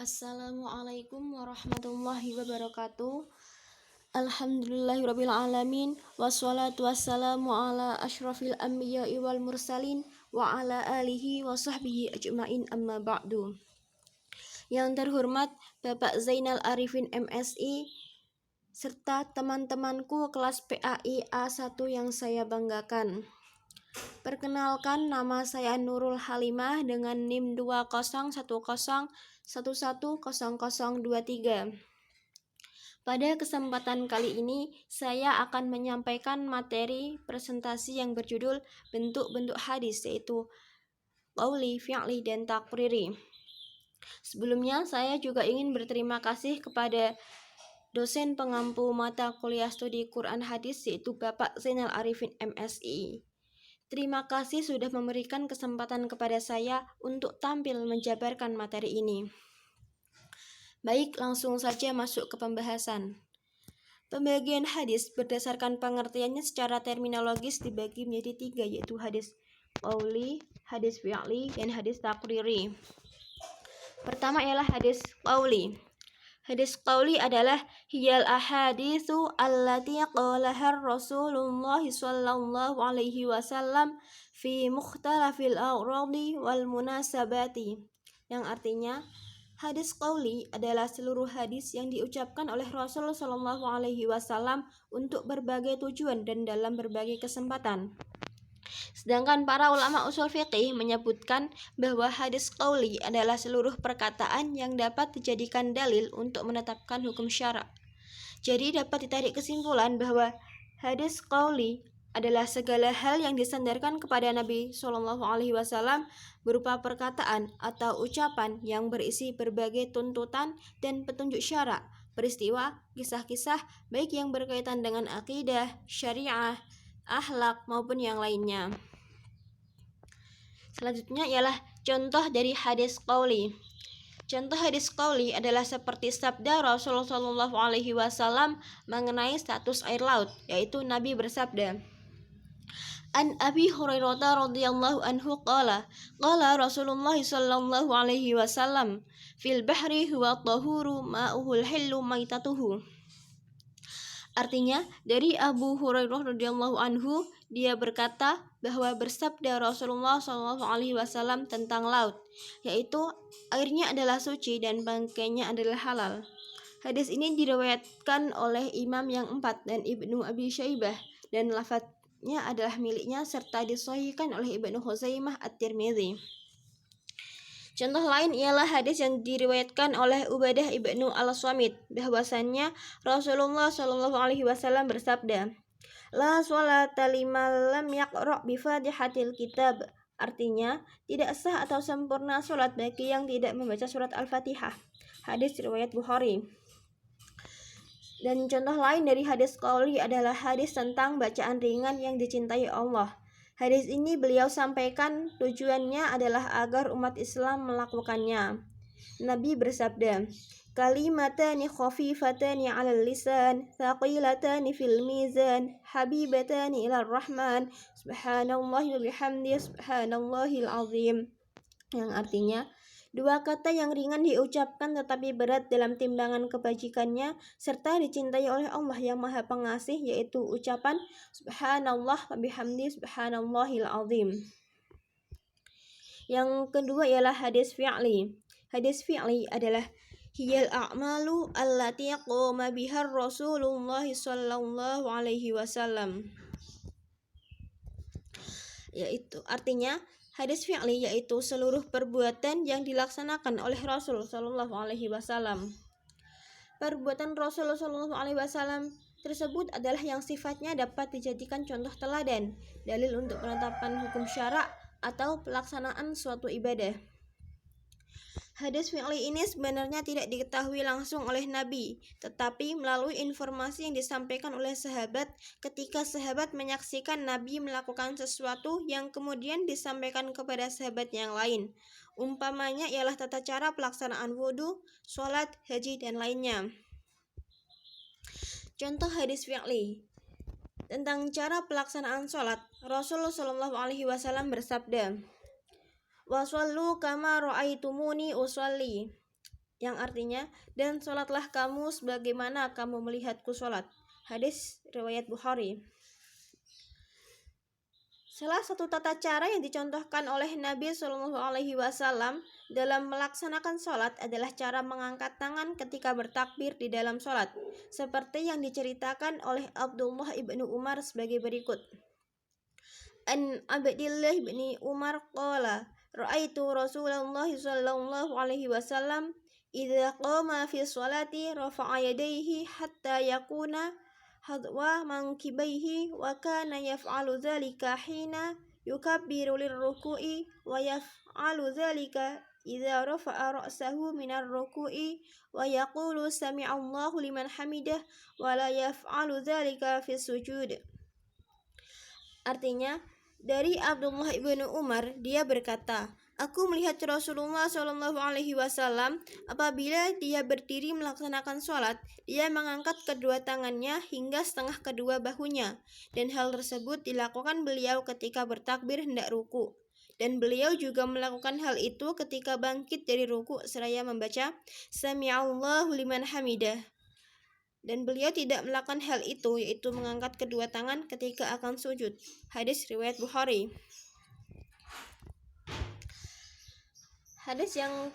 Assalamualaikum warahmatullahi wabarakatuh. Alhamdulillahirabbil alamin wassalatu wassalamu ala asyrafil anbiya'i wal mursalin wa ala alihi wa sahbihi ajmain amma ba'du. Yang terhormat Bapak Zainal Arifin MSI serta teman-temanku kelas PAI A1 yang saya banggakan. Perkenalkan, nama saya Nurul Halimah dengan NIM 2010110023. Pada kesempatan kali ini, saya akan menyampaikan materi presentasi yang berjudul bentuk-bentuk hadis, yaitu qauli, fi'li, dan taqriri. Sebelumnya, saya juga ingin berterima kasih kepada dosen pengampu mata kuliah studi Quran Hadis, yaitu Bapak Zainal Arifin MSI. Terima kasih sudah memberikan kesempatan kepada saya untuk tampil menjabarkan materi ini. Baik, langsung saja masuk ke pembahasan. Pembagian hadis berdasarkan pengertiannya secara terminologis dibagi menjadi 3, yaitu hadis qauli, hadis fi'li, dan hadis taqriri. Pertama ialah hadis qauli. Hadis qauli adalah hiyal ahaditsu allati qalaha Rasulullah sallallahu alaihi wasallam fi mukhtalafil aghradi wal munasabati. Yang artinya, hadis qauli adalah seluruh hadis yang diucapkan oleh Rasul sallallahu alaihi wasallam untuk berbagai tujuan dan dalam berbagai kesempatan. Sedangkan para ulama usul fiqih menyebutkan bahwa hadis qauli adalah seluruh perkataan yang dapat dijadikan dalil untuk menetapkan hukum syara'. Jadi dapat ditarik kesimpulan bahwa hadis qauli adalah segala hal yang disandarkan kepada Nabi Shallallahu Alaihi Wasallam berupa perkataan atau ucapan yang berisi berbagai tuntutan dan petunjuk syara', peristiwa, kisah-kisah baik yang berkaitan dengan akidah, syariah, akhlak maupun yang lainnya. Selanjutnya ialah contoh dari hadis qauli. Contoh hadis qauli adalah seperti sabda Rasulullah Shallallahu Alaihi Wasallam mengenai status air laut, yaitu Nabi bersabda, An Abi Hurairah radhiyallahu anhu qala Rasulullah sallallahu alaihi wasallam fil bahri huwa tahuru ma'uhul hillu maitatuhu. Artinya, dari Abu Hurairah radhiyallahu anhu, dia berkata bahwa bersabda Rasulullah sallallahu alaihi wasallam tentang laut, yaitu airnya adalah suci dan bangkainya adalah halal. Hadis ini diriwayatkan oleh Imam yang 4 dan Ibnu Abi Syaibah, dan lafadznya adalah miliknya serta disahihkan oleh Ibnu Khuzaimah At-Tirmidzi. Contoh lain ialah hadis yang diriwayatkan oleh Ubadah ibnu Al-Samit bahwasannya Rasulullah Shallallahu Alaihi Wasallam bersabda, La sholata liman lam yaqra' bi Fatihatil Kitab. Artinya, tidak sah atau sempurna sholat bagi yang tidak membaca surat Al-Fatihah. Hadis riwayat Bukhari. Dan contoh lain dari hadis qauli adalah hadis tentang bacaan ringan yang dicintai Allah. Hadis ini beliau sampaikan tujuannya adalah agar umat Islam melakukannya. Nabi bersabda, Kalimatani khafifatani 'alal lisan, thaqilatani fil mizan, habibatani ilar rahman, subhanallahi wa bihamdihi, subhanallahil azim. Yang artinya, 2 kata yang ringan diucapkan tetapi berat dalam timbangan kebajikannya serta dicintai oleh Allah yang Maha Pengasih, yaitu ucapan subhanallah wa bihamdi subhanallahil azim. Yang kedua ialah hadis fi'li. Hadis fi'li adalah hiyal a'malu allati qama bihar Rasulullah sallallahu alaihi wasallam. Yaitu artinya hadis fi'li yaitu seluruh perbuatan yang dilaksanakan oleh Rasul Shallallahu Alaihi Wasallam. Perbuatan Rasul Shallallahu Alaihi Wasallam tersebut adalah yang sifatnya dapat dijadikan contoh teladan, dalil untuk penetapan hukum syara' atau pelaksanaan suatu ibadah. Hadis fi'li ini sebenarnya tidak diketahui langsung oleh Nabi, tetapi melalui informasi yang disampaikan oleh sahabat ketika sahabat menyaksikan Nabi melakukan sesuatu yang kemudian disampaikan kepada sahabat yang lain. Umpamanya ialah tata cara pelaksanaan wudhu, sholat, haji, dan lainnya. Contoh hadis fi'li. Tentang cara pelaksanaan sholat, Rasulullah SAW bersabda, Wa shollu kama ra'aitumuni usolli. yang artinya, dan sholatlah kamu sebagaimana kamu melihatku sholat. Hadis riwayat Bukhari. Salah satu tata cara yang dicontohkan oleh Nabi Shallallahu Alaihi Wasallam dalam melaksanakan sholat adalah cara mengangkat tangan ketika bertakbir di dalam sholat, seperti yang diceritakan oleh Abdullah ibnu Umar sebagai berikut. An Abdillah ibni Umar qala ra'aitu Rasulullah sallallahu alaihi wasallam idza qama fi sholati rafa'a yadayhi hatta yakuna hadwa mankibaihi wa kana yaf'alu dzalika hina yukabbiru lirruku'i wa yaf'alu dzalika idza rafa'a ra'sahu minar ruku'i wa yaqulu sami'allahu liman hamidah wa la yaf'alu dzalika fi sujud. Artinya, dari Abdullah ibnu Umar, dia berkata, aku melihat Rasulullah Shallallahu Alaihi Wasallam apabila dia berdiri melaksanakan sholat, dia mengangkat kedua tangannya hingga setengah kedua bahunya, dan hal tersebut dilakukan beliau ketika bertakbir hendak ruku. Dan beliau juga melakukan hal itu ketika bangkit dari ruku seraya membaca Sami'allahu liman hamidah. Dan beliau tidak melakukan hal itu, yaitu mengangkat kedua tangan ketika akan sujud. Hadis riwayat Bukhari.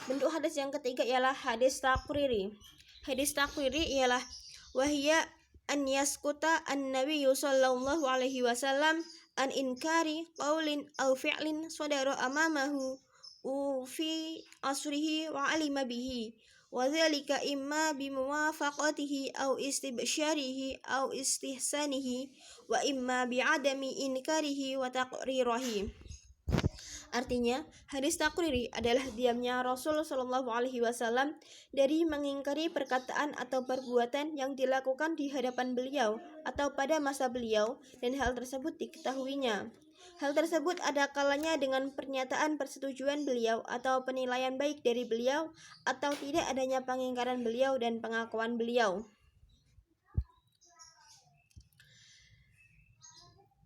Bentuk hadis yang ketiga ialah hadis takriri. Hadis takriri ialah wahya an yaskuta an-nabiy sallallahu alaihi wasallam an inkari qaulin aw fi'lin sadara amamahu fi asrihi wa alima bihi. Wadzalika imma bimuwafaqatihi aw istibsyarihi aw istihsanihi wa imma bi'adami inkarihi wa taqririhi. Artinya, hadis takriri adalah diamnya Rasul Shallallahu Alaihi Wasallam dari mengingkari perkataan atau perbuatan yang dilakukan di hadapan beliau atau pada masa beliau, dan hal tersebut diketahuinya. Hal tersebut ada kalanya dengan pernyataan persetujuan beliau atau penilaian baik dari beliau, atau tidak adanya pengingkaran beliau dan pengakuan beliau.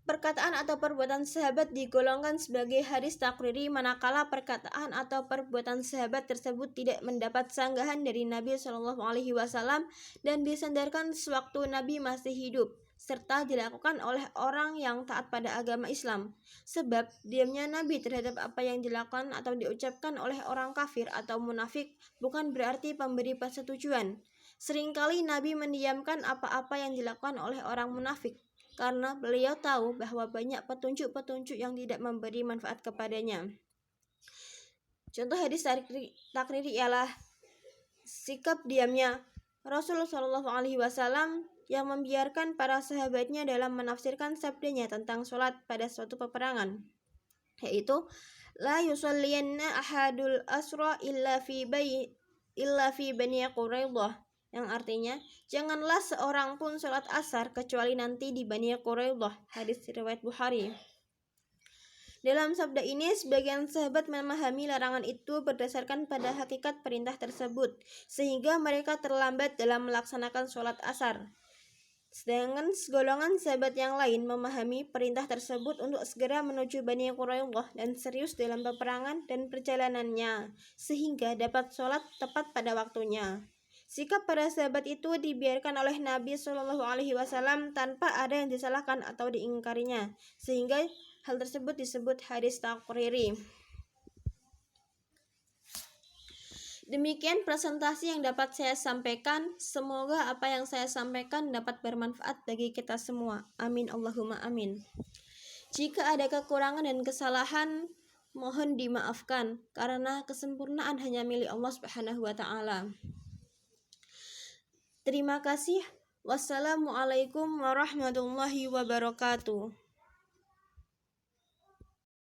Perkataan atau perbuatan sahabat digolongkan sebagai hadis takriri manakala perkataan atau perbuatan sahabat tersebut tidak mendapat sanggahan dari Nabi Shallallahu Alaihi Wasallam dan disandarkan sewaktu Nabi masih hidup, serta dilakukan oleh orang yang taat pada agama Islam. Sebab diamnya Nabi terhadap apa yang dilakukan atau diucapkan oleh orang kafir atau munafik bukan berarti pemberi persetujuan. Seringkali Nabi mendiamkan apa-apa yang dilakukan oleh orang munafik, karena beliau tahu bahwa banyak petunjuk-petunjuk yang tidak memberi manfaat kepadanya. Contoh hadis takriri ialah sikap diamnya Rasulullah Shallallahu Alaihi Wasallam yang membiarkan para sahabatnya dalam menafsirkan sabdanya tentang sholat pada suatu peperangan, yaitu la yusalliyanna ahadul asra illa fi bani Quraidah, yang artinya janganlah seorang pun sholat asar kecuali nanti di Bani Quraidah. Hadis riwayat Bukhari. Dalam sabda ini, sebagian sahabat memahami larangan itu berdasarkan pada hakikat perintah tersebut, sehingga mereka terlambat dalam melaksanakan sholat asar. Sedangkan segolongan sahabat yang lain memahami perintah tersebut untuk segera menuju Bani Quraidah dan serius dalam peperangan dan perjalanannya, sehingga dapat sholat tepat pada waktunya. Sikap para sahabat itu dibiarkan oleh Nabi Shallallahu Alaihi Wasallam tanpa ada yang disalahkan atau diingkarinya, sehingga hal tersebut disebut hadis takriri. Demikian presentasi yang dapat saya sampaikan. Semoga apa yang saya sampaikan dapat bermanfaat bagi kita semua. Amin Allahumma amin. Jika ada kekurangan dan kesalahan, mohon dimaafkan, karena kesempurnaan hanya milik Allah Subhanahu wa Ta'ala. Terima kasih. Wassalamualaikum warahmatullahi wabarakatuh.